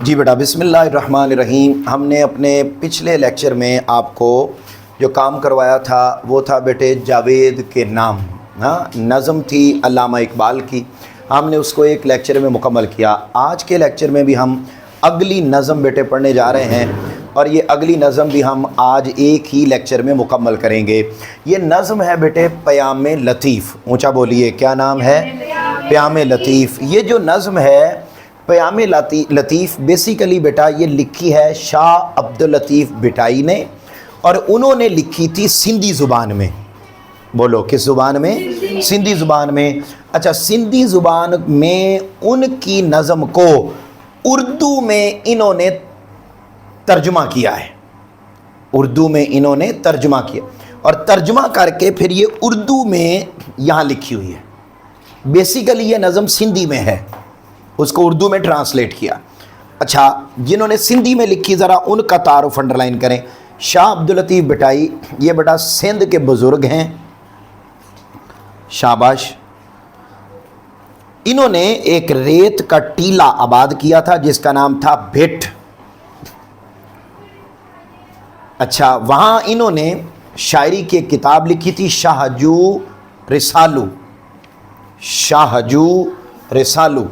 جی بیٹا، بسم اللہ الرحمن الرحیم۔ ہم نے اپنے پچھلے لیکچر میں آپ کو جو کام کروایا تھا وہ تھا بیٹے جاوید کے نام، نظم تھی علامہ اقبال کی۔ ہم نے اس کو ایک لیکچر میں مکمل کیا۔ آج کے لیکچر میں بھی ہم اگلی نظم بیٹے پڑھنے جا رہے ہیں، اور یہ اگلی نظم بھی ہم آج ایک ہی لیکچر میں مکمل کریں گے۔ یہ نظم ہے بیٹے پیام لطیف۔ اونچا بولیے، کیا نام ہے؟ پیام لطیف۔ یہ جو نظم ہے پیام لطیف بیسیکلی بیٹا یہ لکھی ہے شاہ عبداللطیف بھٹائی نے، اور انہوں نے لکھی تھی سندھی زبان میں۔ بولو کس زبان میں؟ سندھی زبان میں۔ اچھا، سندھی زبان میں ان کی نظم کو اردو میں انہوں نے ترجمہ کیا ہے۔ اردو میں انہوں نے ترجمہ کیا، اور ترجمہ کر کے پھر یہ اردو میں یہاں لکھی ہوئی ہے۔ بیسیکلی یہ نظم سندھی میں ہے، اس کو اردو میں ٹرانسلیٹ کیا۔ اچھا، جنہوں نے سندھی میں لکھی ذرا ان کا تعارف انڈرلائن کریں۔ شاہ عبداللطیف بھٹائی یہ بیٹا سندھ کے بزرگ ہیں، شاباش۔ انہوں نے ایک ریت کا ٹیلہ آباد کیا تھا جس کا نام تھا بھٹ۔ اچھا، وہاں انہوں نے شاعری کی ایک کتاب لکھی تھی شاہجو رسالو، شاہجو رسالو۔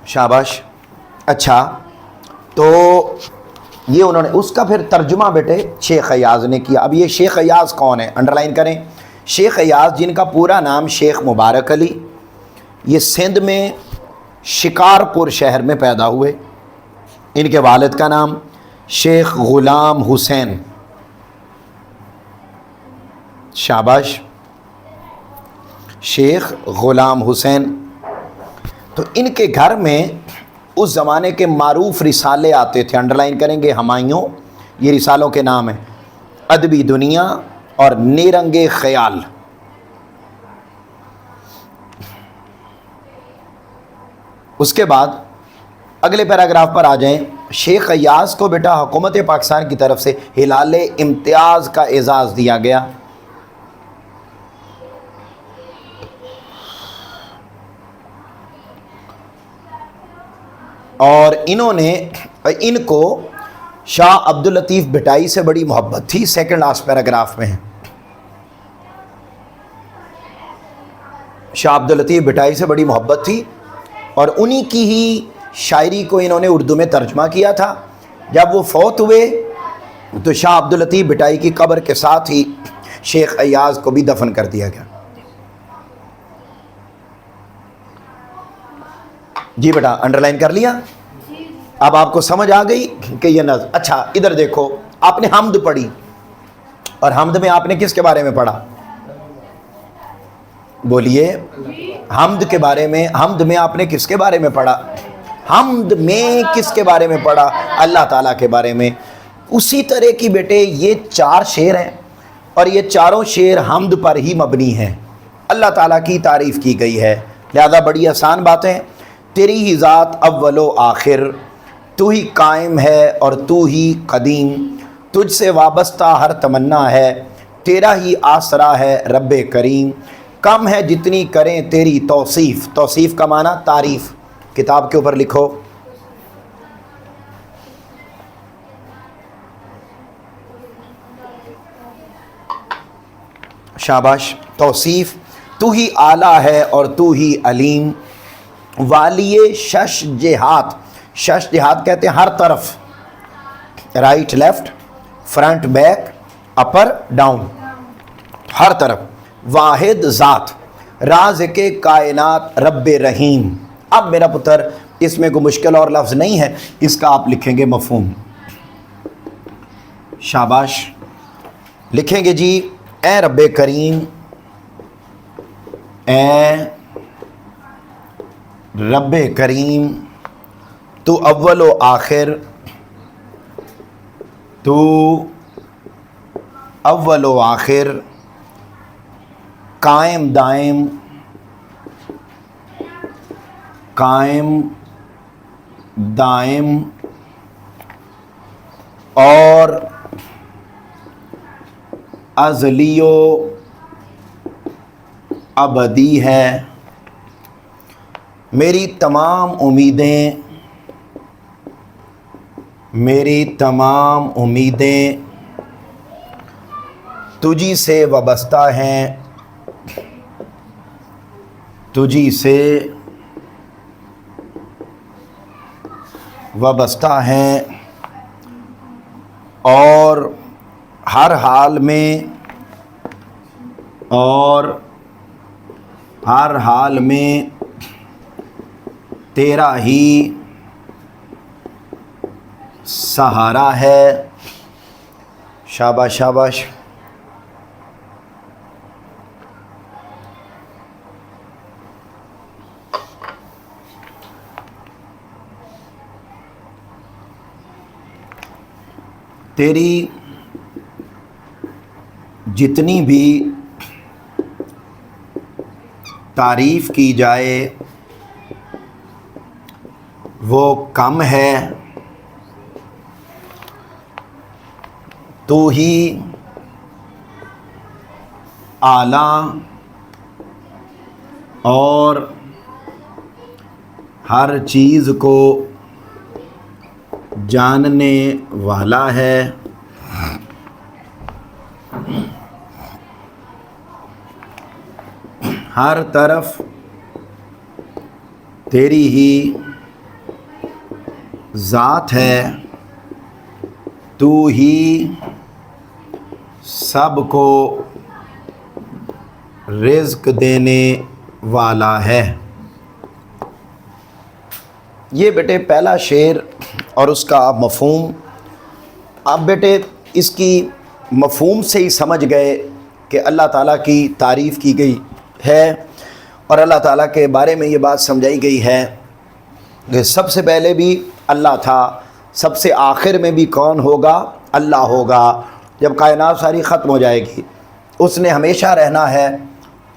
شاباش۔ اچھا، تو یہ انہوں نے اس کا پھر ترجمہ بیٹے شیخ ایاز نے کیا۔ اب یہ شیخ ایاز کون ہے؟ انڈرلائن کریں۔ شیخ ایاز جن کا پورا نام شیخ مبارک علی، یہ سندھ میں شکارپور شہر میں پیدا ہوئے۔ ان کے والد کا نام شیخ غلام حسین۔ شاباش، شیخ غلام حسین۔ تو ان کے گھر میں اس زمانے کے معروف رسالے آتے تھے، انڈرلائن کریں گے ہمایوں، یہ رسالوں کے نام ہیں، ادبی دنیا اور نیرنگ خیال۔ اس کے بعد اگلے پیراگراف پر آ جائیں۔ شیخ ایاز کو بیٹا حکومت پاکستان کی طرف سے ہلال امتیاز کا اعزاز دیا گیا۔ اور انہوں نے ان کو شاہ عبداللطیف بھٹائی سے بڑی محبت تھی، سیکنڈ لاسٹ پیراگراف میں ہے۔ شاہ عبداللطیف بھٹائی سے بڑی محبت تھی، اور انہی کی ہی شاعری کو انہوں نے اردو میں ترجمہ کیا تھا۔ جب وہ فوت ہوئے تو شاہ عبداللطیف بھٹائی کی قبر کے ساتھ ہی شیخ ایاز کو بھی دفن کر دیا گیا۔ جی بیٹا، انڈرلائن کر لیا؟ اب آپ کو سمجھ آ گئی کہ یہ نظم۔ اچھا، ادھر دیکھو، آپ نے حمد پڑھی، اور حمد میں آپ نے کس کے بارے میں پڑھا؟ بولیے، حمد کے بارے میں۔ حمد میں آپ نے کس کے بارے میں پڑھا؟ حمد میں کس کے بارے میں پڑھا؟ اللہ تعالیٰ کے بارے میں۔ اسی طرح کی بیٹے یہ 4 شعر ہیں، اور یہ چاروں شعر حمد پر ہی مبنی ہیں، اللہ تعالیٰ کی تعریف کی گئی ہے۔ لہذا بڑی آسان باتیں، تیری ہی ذات اول و آخر، تو ہی قائم ہے اور تو ہی قدیم، تجھ سے وابستہ ہر تمنا ہے، تیرا ہی آسرا ہے رب کریم، کم ہے جتنی کریں تیری توصیف۔ توصیف کا معنی تعریف۔ کتاب کے اوپر لکھو۔ شاباش۔ توصیف، تو ہی اعلیٰ ہے اور تو ہی علیم، والی شش جہات۔ شش جہات کہتے ہیں ہر طرف، رائٹ لیفٹ، فرنٹ بیک، اپر ڈاؤن، ہر طرف۔ واحد ذات، راز کے کائنات رب رحیم۔ اب میرا پتر اس میں کوئی مشکل اور لفظ نہیں ہے، اس کا آپ لکھیں گے مفہوم۔ شاباش، لکھیں گے جی، اے رب کریم، اے رب کریم، تو اول و آخر، تو اول و آخر، قائم دائم، قائم دائم، اور ازلی و ابدی ہے، میری تمام امیدیں تجھی سے وابستہ ہیں، تجھی سے وابستہ ہیں، اور ہر حال میں تیرا ہی سہارا ہے۔ شاباش شاباش۔ تیری جتنی بھی تعریف کی جائے وہ کم ہے، تو ہی اعلیٰ اور ہر چیز کو جاننے والا ہے۔ ہر طرف تیری ہی ذات ہے، تو ہی سب کو رزق دینے والا ہے۔ یہ بیٹے پہلا شعر اور اس کا مفہوم، آپ بیٹے اس کی مفہوم سے ہی سمجھ گئے کہ اللہ تعالیٰ کی تعریف کی گئی ہے، اور اللہ تعالیٰ کے بارے میں یہ بات سمجھائی گئی ہے کہ سب سے پہلے بھی اللہ تھا، سب سے آخر میں بھی کون ہوگا؟ اللہ ہوگا۔ جب کائنات ساری ختم ہو جائے گی، اس نے ہمیشہ رہنا ہے،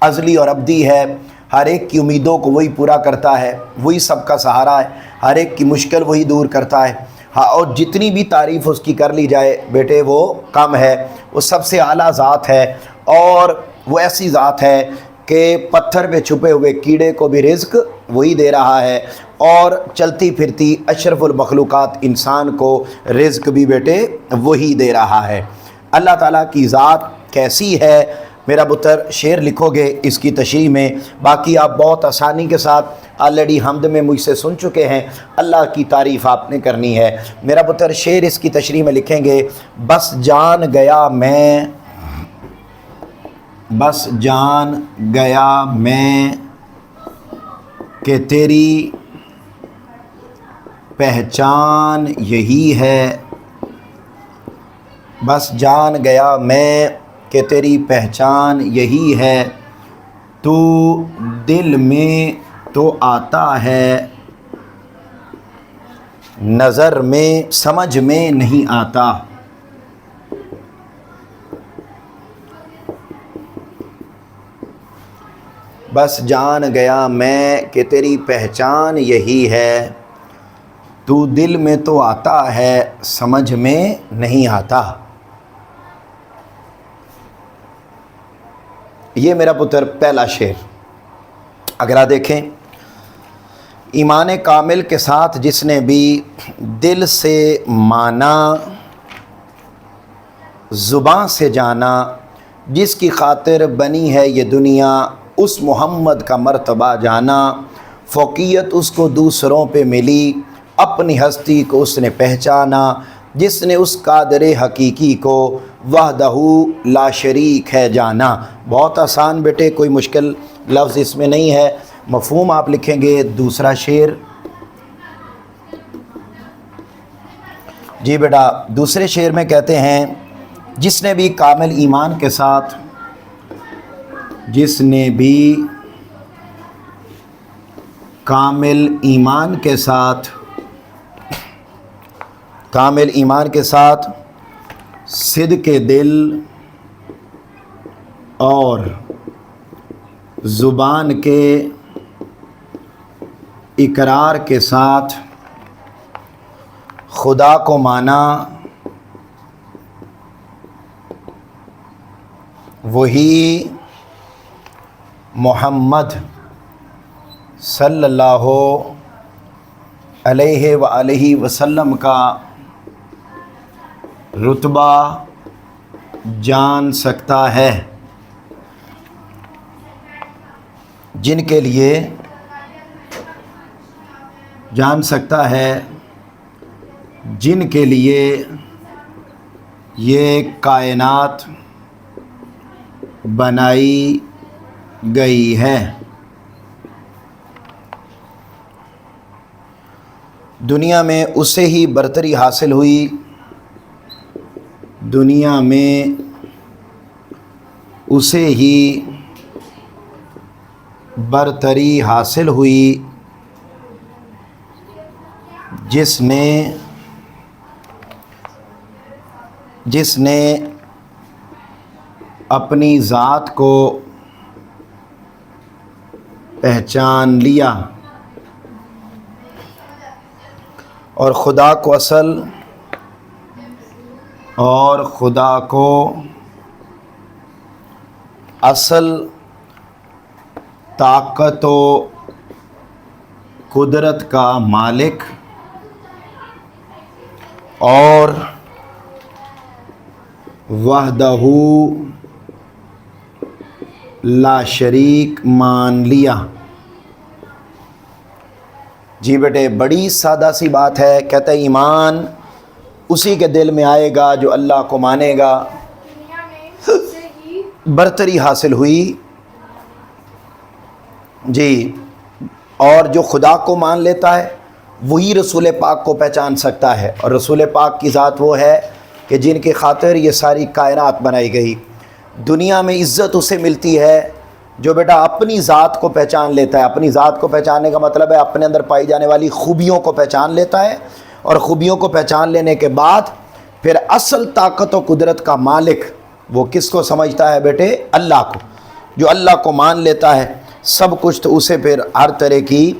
ازلی اور ابدی ہے، ہر ایک کی امیدوں کو وہی پورا کرتا ہے، وہی سب کا سہارا ہے، ہر ایک کی مشکل وہی دور کرتا ہے۔ ہاں، اور جتنی بھی تعریف اس کی کر لی جائے بیٹے وہ کم ہے۔ وہ سب سے اعلیٰ ذات ہے، اور وہ ایسی ذات ہے کہ پتھر پہ چھپے ہوئے کیڑے کو بھی رزق وہی دے رہا ہے، اور چلتی پھرتی اشرف المخلوقات انسان کو رزق بھی بیٹے وہی دے رہا ہے۔ اللہ تعالیٰ کی ذات کیسی ہے میرا پتر شعر لکھو گے اس کی تشریح میں، باقی آپ بہت آسانی کے ساتھ آلریڈی حمد میں مجھ سے سن چکے ہیں، اللہ کی تعریف آپ نے کرنی ہے۔ میرا پتر شعر اس کی تشریح میں لکھیں گے، بس جان گیا میں کہ تیری پہچان یہی ہے، بس جان گیا میں کہ تیری پہچان یہی ہے، تو دل میں تو آتا ہے، نظر میں سمجھ میں نہیں آتا۔ بس جان گیا میں کہ تیری پہچان یہی ہے، تو دل میں تو آتا ہے، سمجھ میں نہیں آتا۔ یہ میرا پتر پہلا شعر۔ اگر آپ دیکھیں، ایمان کامل کے ساتھ جس نے بھی دل سے مانا، زباں سے جانا، جس کی خاطر بنی ہے یہ دنیا، اس محمد کا مرتبہ جانا، فوقیت اس کو دوسروں پہ ملی، اپنی ہستی کو اس نے پہچانا، جس نے اس قادر حقیقی کو وحدہ لا شریک ہے جانا۔ بہت آسان بیٹے، کوئی مشکل لفظ اس میں نہیں ہے۔ مفہوم آپ لکھیں گے دوسرا شعر۔ جی بیٹا، دوسرے شعر میں کہتے ہیں، جس نے بھی کامل ایمان کے ساتھ، جس نے بھی کامل ایمان کے ساتھ صدق دل اور زبان کے اقرار کے ساتھ خدا کو مانا، وہی محمد صلی اللہ علیہ وآلہ وسلم کا رتبہ جان سکتا ہے، جن کے لیے جان سکتا ہے جن کے لیے یہ کائنات بنائی گئی ہے۔ دنیا میں اسے ہی برتری حاصل ہوئی، دنیا میں اسے ہی برتری حاصل ہوئی جس نے اپنی ذات کو پہچان لیا اور خدا کو اصل طاقت و قدرت کا مالک اور وحدہ لا شریک مان لیا۔ جی بیٹے، بڑی سادہ سی بات ہے۔ کہتا ہے ایمان اسی کے دل میں آئے گا جو اللہ کو مانے گا، برتری حاصل ہوئی جی، اور جو خدا کو مان لیتا ہے وہی رسول پاک کو پہچان سکتا ہے، اور رسول پاک کی ذات وہ ہے کہ جن کی خاطر یہ ساری کائنات بنائی گئی۔ دنیا میں عزت اسے ملتی ہے جو بیٹا اپنی ذات کو پہچان لیتا ہے۔ اپنی ذات کو پہچاننے کا مطلب ہے اپنے اندر پائی جانے والی خوبیوں کو پہچان لیتا ہے، اور خوبیوں کو پہچان لینے کے بعد پھر اصل طاقت و قدرت کا مالک وہ کس کو سمجھتا ہے بیٹے؟ اللہ کو۔ جو اللہ کو مان لیتا ہے سب کچھ تو اسے پھر ہر طرح کی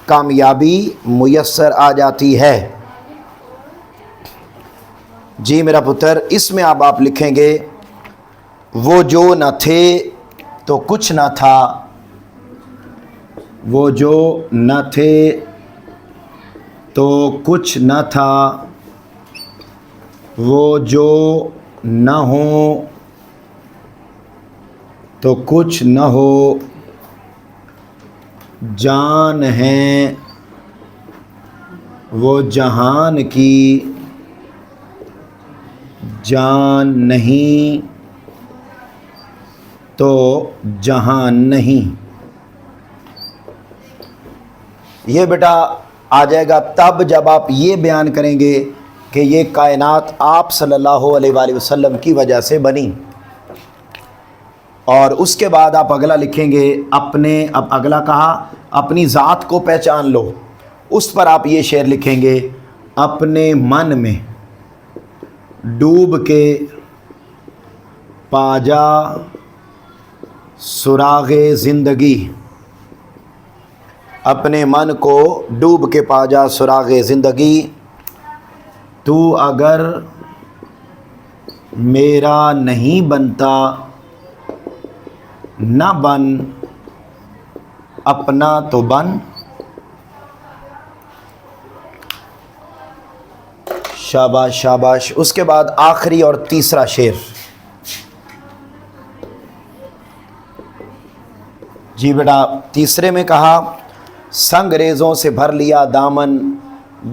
کامیابی میسر آ جاتی ہے۔ جی میرا پتر، اس میں اب آپ لکھیں گے وہ جو نہ تھے تو کچھ نہ تھا، وہ جو نہ تھے تو کچھ نہ تھا، وہ جو نہ ہوں تو کچھ نہ ہو، جان ہیں وہ جہان کی جان نہیں تو جہان نہیں۔ یہ بیٹا آ جائے گا تب جب آپ یہ بیان کریں گے کہ یہ کائنات آپ صلی اللہ علیہ وآلہ وسلم کی وجہ سے بنی، اور اس کے بعد آپ اگلا لکھیں گے اب اگلا کہا اپنی ذات کو پہچان لو، اس پر آپ یہ شعر لکھیں گے اپنے من میں ڈوب کے پا جا سراغ زندگی، اپنے من کو ڈوب کے پا جا سراغ زندگی، تو اگر میرا نہیں بنتا نہ بن اپنا تو بن۔ شاباش شاباش۔ اس کے بعد آخری اور تیسرا شعر۔ جی بیٹا، تیسرے میں کہا سنگ ریزوں سے بھر لیا دامن،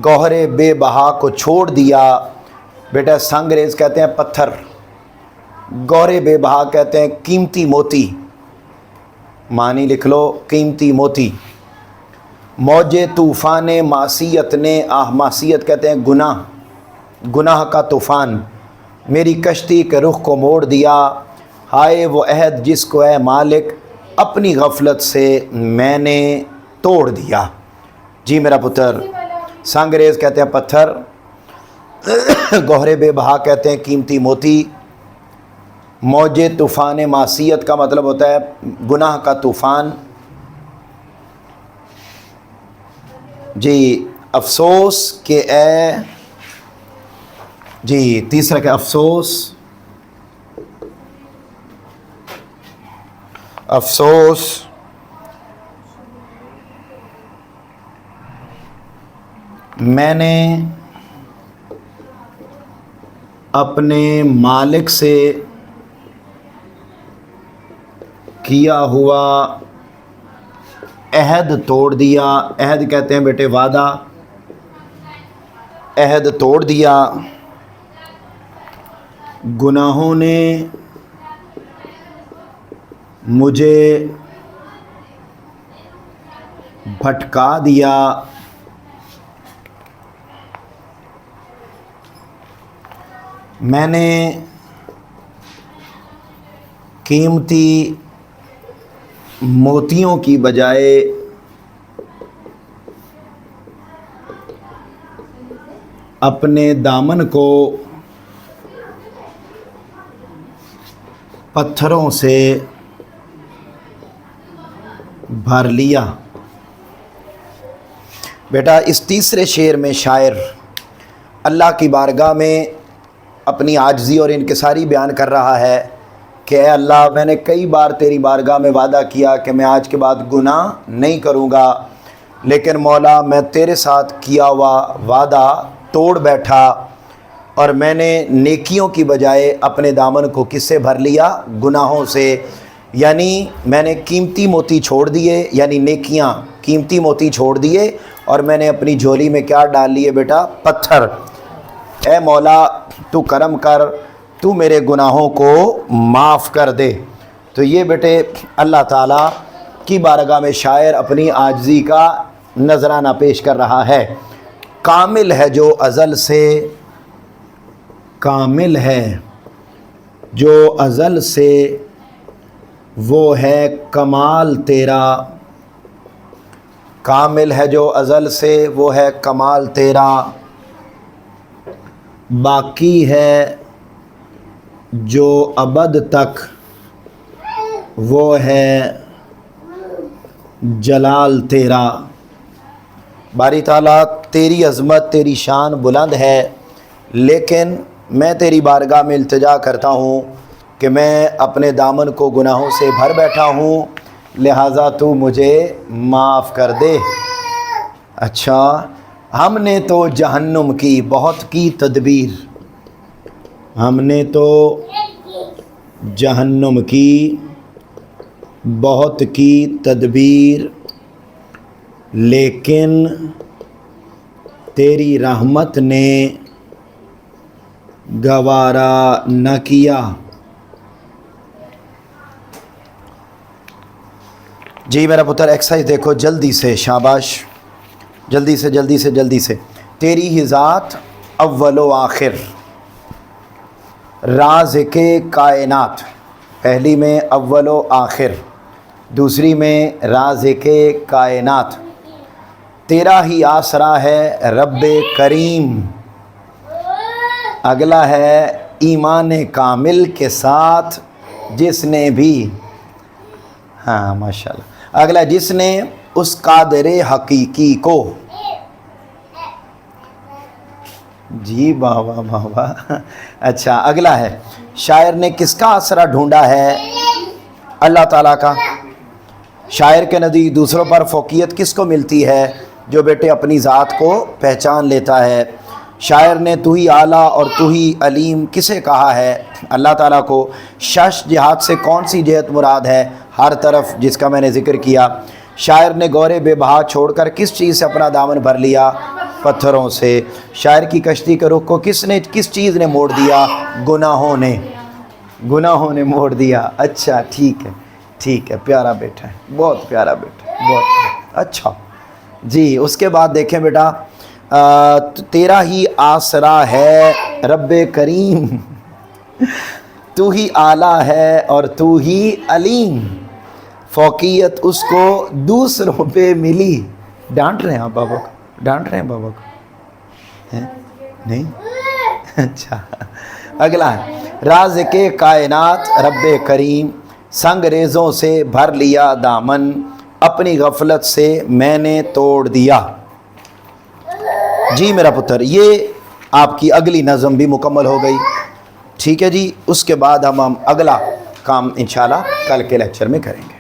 گوہرے بے بہا کو چھوڑ دیا۔ بیٹا سنگ ریز کہتے ہیں پتھر، گوہرے بے بہا کہتے ہیں قیمتی موتی، معنی لکھ لو قیمتی موتی۔ موج طوفان معصیت نے، معصیت کہتے ہیں گناہ کا طوفان، میری کشتی کے رخ کو موڑ دیا۔ ہائے وہ عہد جس کو اے مالک اپنی غفلت سے میں نے توڑ دیا۔ جی میرا پتر، سنگریز کہتے ہیں پتھر، گوہرے بے بہا کہتے ہیں قیمتی موتی، موج طوفان معصیت کا مطلب ہوتا ہے گناہ کا طوفان۔ جی افسوس کہ اے، جی تیسرا کہ افسوس میں نے اپنے مالک سے کیا ہوا عہد توڑ دیا. عہد کہتے ہیں بیٹے وعدہ. عہد توڑ دیا. گناہوں نے مجھے بھٹکا دیا. میں نے قیمتی موتیوں کی بجائے اپنے دامن کو پتھروں سے بھر لیا. بیٹا اس تیسرے شعر میں شاعر اللہ کی بارگاہ میں اپنی عاجزی اور انکساری بیان کر رہا ہے کہ اے اللہ، میں نے کئی بار تیری بارگاہ میں وعدہ کیا کہ میں آج کے بعد گناہ نہیں کروں گا، لیکن مولا میں تیرے ساتھ کیا ہوا وعدہ توڑ بیٹھا اور میں نے نیکیوں کی بجائے اپنے دامن کو کس سے بھر لیا؟ گناہوں سے. یعنی میں نے قیمتی موتی چھوڑ دیے، یعنی نیکیاں، قیمتی موتی چھوڑ دیے اور میں نے اپنی جھولی میں کیا ڈال لیے بیٹا؟ پتھر. اے مولا تو کرم کر، تو میرے گناہوں کو معاف کر دے. تو یہ بیٹے اللہ تعالیٰ کی بارگاہ میں شاعر اپنی عاجزی کا نذرانہ پیش کر رہا ہے. کامل ہے جو ازل سے، کامل ہے جو ازل سے، وہ ہے کمال تیرا. کامل ہے جو ازل سے، وہ ہے کمال تیرا. باقی ہے جو ابد تک، وہ ہے جلال تیرا. باری تعالیٰ تیری عظمت، تیری شان بلند ہے، لیکن میں تیری بارگاہ میں التجا کرتا ہوں کہ میں اپنے دامن کو گناہوں سے بھر بیٹھا ہوں، لہٰذا تو مجھے معاف کر دے. اچھا، ہم نے تو جہنم کی بہت کی تدبیر، ہم نے تو جہنم کی بہت کی تدبیر، لیکن تیری رحمت نے گوارا نہ کیا. جی میرا پتر ایکسرسائز دیکھو جلدی سے، شاباش، جلدی سے جلدی سے جلدی سے. تیری ہی ذات اول و آخر، رازق کائنات. پہلی میں اول و آخر، دوسری میں رازق کائنات. تیرا ہی آسرا ہے رب کریم. اگلا ہے ایمان کامل کے ساتھ جس نے بھی، ہاں ماشاءاللہ، اگلا جس نے اس قادر حقیقی کو، جی واہ واہ واہ واہ. اچھا اگلا ہے شاعر نے کس کا آسرا ڈھونڈا ہے؟ اللہ تعالیٰ کا. شاعر کے نزدیک دوسروں پر فوقیت کس کو ملتی ہے؟ جو بیٹے اپنی ذات کو پہچان لیتا ہے. شاعر نے تو ہی اعلیٰ اور تو ہی علیم کسے کہا ہے؟ اللہ تعالیٰ کو. شش جہات سے کون سی جہت مراد ہے؟ ہر طرف، جس کا میں نے ذکر کیا. شاعر نے گورے بے بہا چھوڑ کر کس چیز سے اپنا دامن بھر لیا؟ پتھروں سے. شاعر کی کشتی کا رخ کو کس چیز نے موڑ دیا؟ گناہوں نے. گناہوں نے موڑ دیا. اچھا ٹھیک ہے، ٹھیک ہے، پیارا بیٹا ہے، بہت پیارا بیٹا ہے، بہت اچھا. جی اس کے بعد دیکھیں بیٹا، تیرا ہی آسرا ہے رب کریم، تو ہی اعلیٰ ہے اور تو ہی علیم. فوقیت اس کو دوسروں پہ ملی. ڈانٹ رہے ہیں آپ بابا کو؟ ڈانٹ رہے ہیں بابا کو؟ نہیں؟ اچھا اگلا ہے رازق کائنات رب کریم. سنگ ریزوں سے بھر لیا دامن، اپنی غفلت سے میں نے توڑ دیا. جی میرا پتر، یہ آپ کی اگلی نظم بھی مکمل ہو گئی. ٹھیک ہے جی، اس کے بعد ہم اگلا کام انشاءاللہ کل کے لیکچر میں کریں گے.